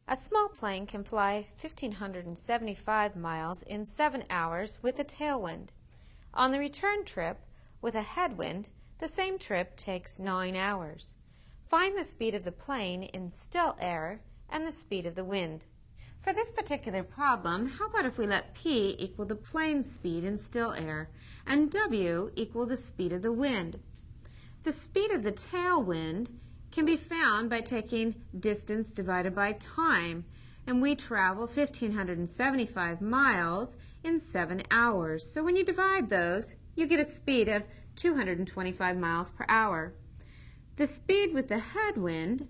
A small plane can fly 1,575 miles in 7 hours with a tailwind. On the return trip, with a headwind, the same trip takes 9 hours. Find the speed of the plane in still air and the speed of the wind. For this particular problem, how about if we let p equal the plane's speed in still air and w equal the speed of the wind? The speed of the tailwind can be found by taking distance divided by time, and we travel 1,575 miles in 7 hours. So when you divide those, you get a speed of 225 miles per hour. The speed with the headwind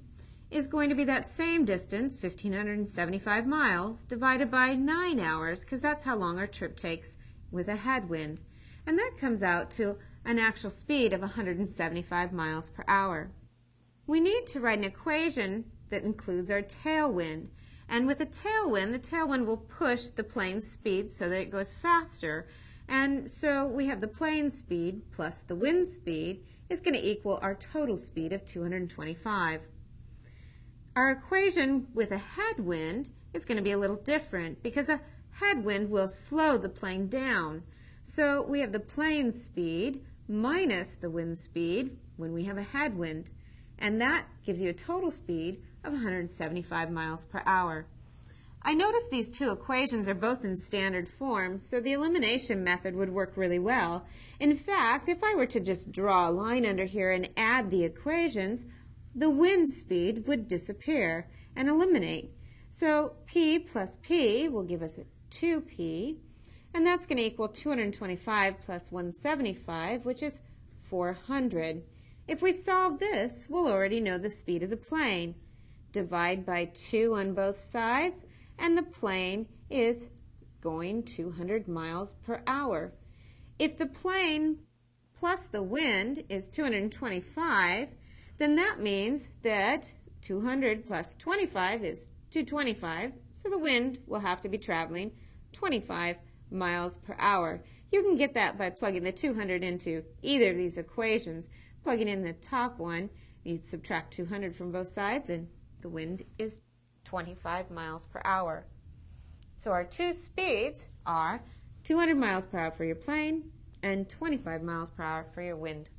is going to be that same distance, 1,575 miles, divided by 9 hours, because that's how long our trip takes with a headwind. And that comes out to an actual speed of 175 miles per hour. We need to write an equation that includes our tailwind. And with a tailwind, the tailwind will push the plane's speed so that it goes faster. And so we have the plane speed plus the wind speed is going to equal our total speed of 225. Our equation with a headwind is going to be a little different because a headwind will slow the plane down. So we have the plane speed minus the wind speed when we have a headwind, and that gives you a total speed of 175 miles per hour. I notice these two equations are both in standard form, so the elimination method would work really well. In fact, if I were to just draw a line under here and add the equations, the wind speed would disappear and eliminate. So p plus p will give us 2p, and that's going to equal 225 plus 175, which is 400. If we solve this, we'll already know the speed of the plane. Divide by 2 on both sides, and the plane is going 200 miles per hour. If the plane plus the wind is 225, then that means that 200 plus 25 is 225, so the wind will have to be traveling 25 miles per hour. You can get that by plugging the 200 into either of these equations. Plugging in the top one, you subtract 200 from both sides, and the wind is 25 miles per hour. So our two speeds are 200 miles per hour for your plane and 25 miles per hour for your wind.